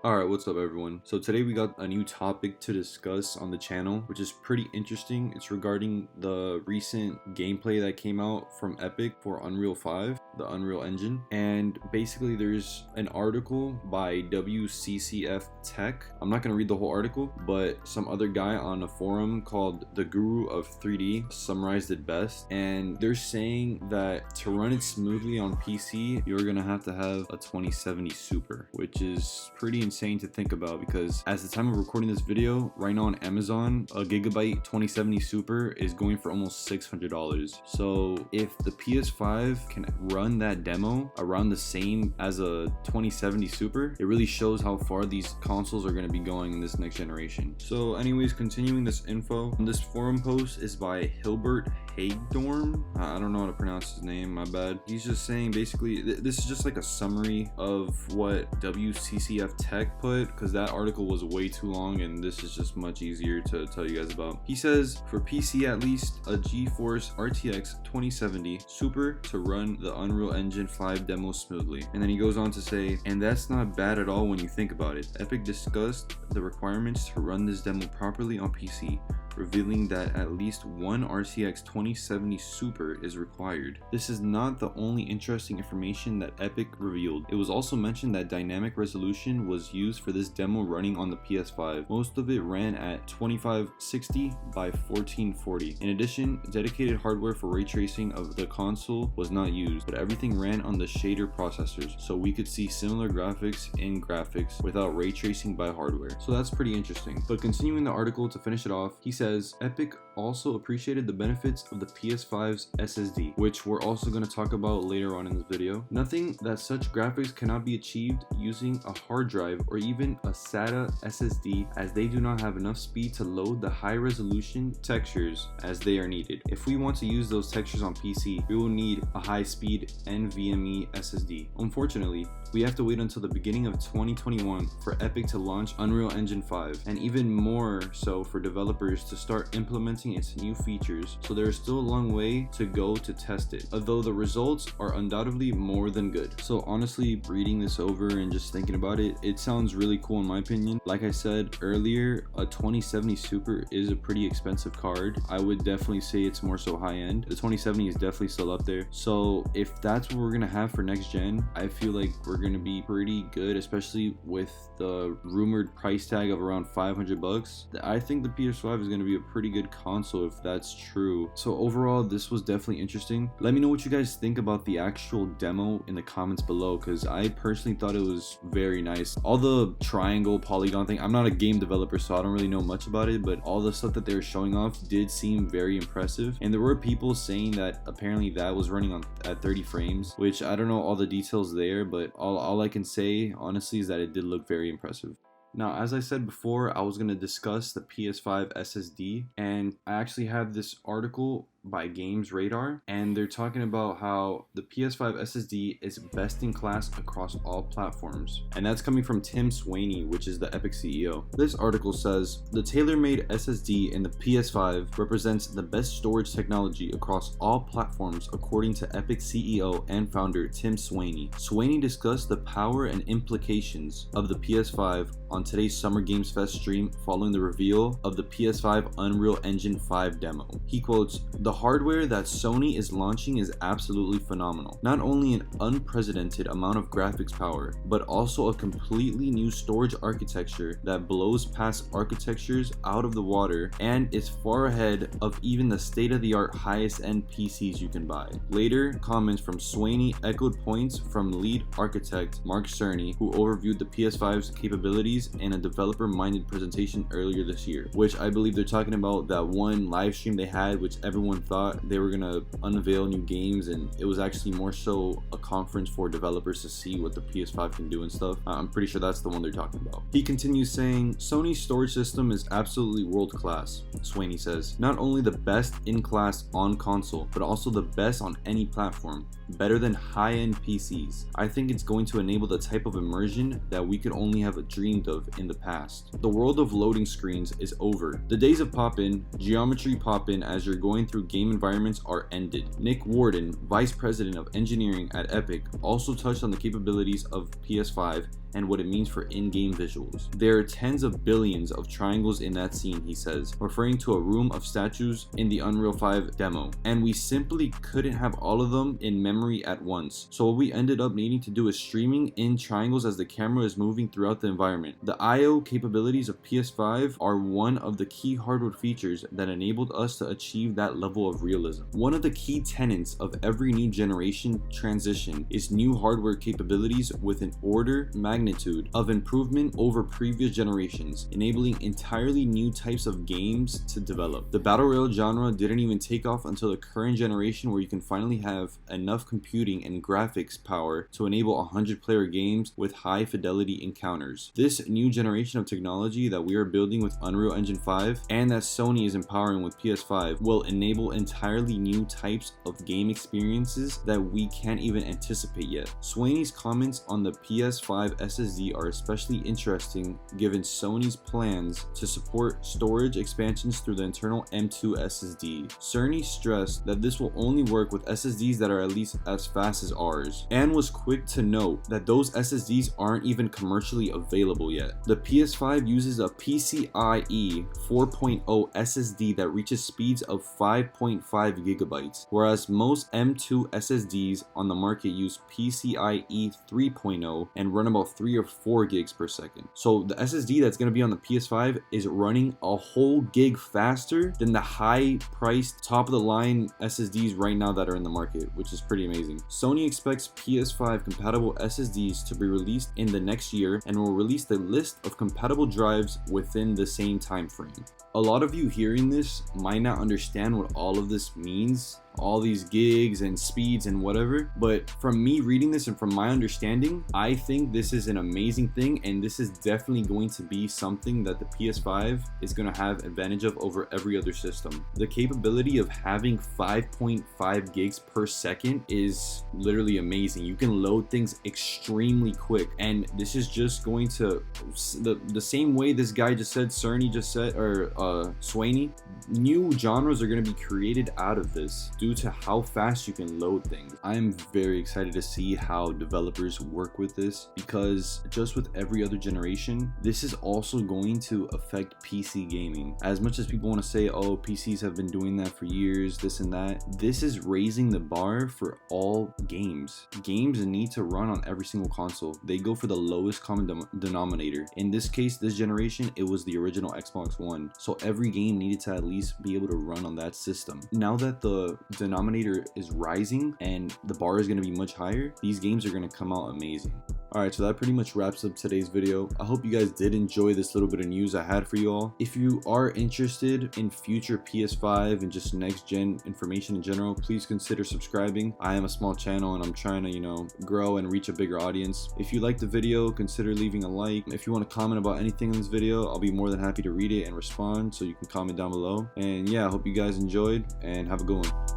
Alright, what's up everyone? So today we got a new topic to discuss on the channel, which is pretty interesting. It's regarding the recent gameplay that came out from Epic for Unreal 5, the Unreal Engine. And basically there's an article by WCCF Tech. I'm not going to read the whole article, but some other guy on a forum called The Guru of 3D summarized it best. And they're saying that to run it smoothly on PC, you're going to have a 2070 Super, which is pretty insane to think about, because as the time of recording this video right now on Amazon, a gigabyte 2070 Super is going for almost $600. So if the PS5 can run that demo around the same as a 2070 Super, it really shows how far these consoles are going to be going in this next generation. So anyways, continuing this info, this forum post is by Hilbert Hagedorn. I don't know how to pronounce his name, my bad. He's just saying basically this is just like a summary of what WCCF Tech put, because that article was way too long and this is just much easier to tell you guys about. He says for PC at least a GeForce RTX 2070 Super to run the Unreal Engine 5 demo smoothly. And then he goes on to say, and that's not bad at all when you think about it. Epic discussed the requirements to run this demo properly on PC, revealing that at least one RTX 2070 Super is required. This is not the only interesting information that Epic revealed. It was also mentioned that dynamic resolution was used for this demo running on the PS5. Most of it ran at 2560 by 1440. In addition, dedicated hardware for ray tracing of the console was not used, but everything ran on the shader processors, so we could see similar graphics in graphics without ray tracing by hardware. So that's pretty interesting. But continuing the article to finish it off, he says Epic also appreciated the benefits of the PS5's SSD, which we're also going to talk about later on in this video. Nothing that such graphics cannot be achieved using a hard drive or even a SATA SSD, as they do not have enough speed to load the high resolution textures as they are needed. If we want to use those textures on PC, we will need a high speed NVMe SSD. Unfortunately, we have to wait until the beginning of 2021 for Epic to launch Unreal Engine 5, and even more so for developers to start implementing its new features, so there is still a long way to go to test it, although the results are undoubtedly more than good. So honestly, reading this over and just thinking about it, it sounds really cool in my opinion. Like I said earlier, a 2070 Super is a pretty expensive card. I would definitely say it's more so high end. The 2070 is definitely still up there. So if that's what we're gonna have for next gen, I feel like we're gonna be pretty good, especially with the rumored price tag of around 500 bucks. I think the PS5 is gonna be a pretty good console if that's true. So overall, this was definitely interesting. Let me know what you guys think about the actual demo in the comments below, because I personally thought it was very nice. All the triangle polygon thing, I'm not a game developer so I don't really know much about it, but all the stuff that they were showing off did seem very impressive. And there were people saying that apparently that was running at 30 frames, which I don't know all the details there, but all I can say honestly is that it did look very impressive. Now, as I said before, I was going to discuss the PS5 SSD, and I actually have this article by Games Radar, and they're talking about how the PS5 SSD is best in class across all platforms, and that's coming from Tim Sweeney, which is the Epic CEO. This article says the tailor-made SSD in the PS5 represents the best storage technology across all platforms, according to Epic CEO and founder Tim Sweeney. Sweeney discussed the power and implications of the PS5 on today's Summer Games Fest stream following the reveal of the PS5 Unreal Engine 5 demo. He quotes, "The hardware that Sony is launching is absolutely phenomenal. Not only an unprecedented amount of graphics power, but also a completely new storage architecture that blows past architectures out of the water and is far ahead of even the state-of-the-art highest-end PCs you can buy." Later, comments from Sweeney echoed points from lead architect Mark Cerny, who overviewed the PS5's capabilities in a developer-minded presentation earlier this year, which I believe they're talking about that one live stream they had, which everyone thought they were gonna unveil new games, and it was actually more so a conference for developers to see what the PS5 can do and stuff. I'm pretty sure that's the one they're talking about. He continues saying, "Sony's storage system is absolutely world class," Sweeney says. "Not only the best in class on console, but also the best on any platform. Better than high-end PCs. I think it's going to enable the type of immersion that we could only have dreamed of in the past. The world of loading screens is over. The days of pop-in, geometry pop-in as you're going through game environments are ended." Nick Warden, Vice President of Engineering at Epic, also touched on the capabilities of PS5 and what it means for in-game visuals. There are tens of billions of triangles in that scene, he says, referring to a room of statues in the Unreal 5 demo, and we simply couldn't have all of them in memory at once. So what we ended up needing to do is streaming in triangles as the camera is moving throughout the environment. The I/O capabilities of PS5 are one of the key hardware features that enabled us to achieve that level of realism. One of the key tenets of every new generation transition is new hardware capabilities with an order magnitude of improvement over previous generations, enabling entirely new types of games to develop. The battle royale genre didn't even take off until the current generation, where you can finally have enough computing and graphics power to enable 100-player games with high fidelity encounters. This new generation of technology that we are building with Unreal Engine 5 and that Sony is empowering with PS5 will enable entirely new types of game experiences that we can't even anticipate yet. Swaney's comments on the PS5 SSD are especially interesting given Sony's plans to support storage expansions through the internal M2 SSD. Cerny stressed that this will only work with SSDs that are at least as fast as ours, and was quick to note that those SSDs aren't even commercially available yet. The PS5 uses a PCIe 4.0 SSD that reaches speeds of 5.5 gigabytes, whereas most M2 SSDs on the market use PCIe 3.0 and run about 3 or 4 gigs per second. So the SSD that's going to be on the PS5 is running a whole gig faster than the high-priced, top-of-the-line SSDs right now that are in the market, which is pretty amazing. Sony expects PS5 compatible SSDs to be released in the next year and will release the list of compatible drives within the same time frame. A lot of you hearing this might not understand what all of this means, all these gigs and speeds and whatever, but from me reading this and from my understanding, I think this is an amazing thing, and this is definitely going to be something that the PS5 is going to have advantage of over every other system. The capability of having 5.5 gigs per second is literally amazing. You can load things extremely quick, and this is just going to the same way this guy just said, Cerny just said, or Swaney, new genres are going to be created out of this due to how fast you can load things. I'm very excited to see how developers work with this, because just with every other generation, this is also going to affect PC gaming. As much as people want to say, oh, PCs have been doing that for years, this and that, this is raising the bar for all games. Games need to run on every single console. They go for the lowest common denominator. In this case, this generation, it was the original Xbox One. So every game needed to at least be able to run on that system. Now that the denominator is rising and the bar is going to be much higher, these games are going to come out amazing. Alright, so that pretty much wraps up today's video. I hope you guys did enjoy this little bit of news I had for you all. If you are interested in future PS5 and just next gen information in general, please consider subscribing. I am a small channel and I'm trying to, grow and reach a bigger audience. If you liked the video, consider leaving a like. If you want to comment about anything in this video, I'll be more than happy to read it and respond, so you can comment down below. And yeah, I hope you guys enjoyed and have a good one.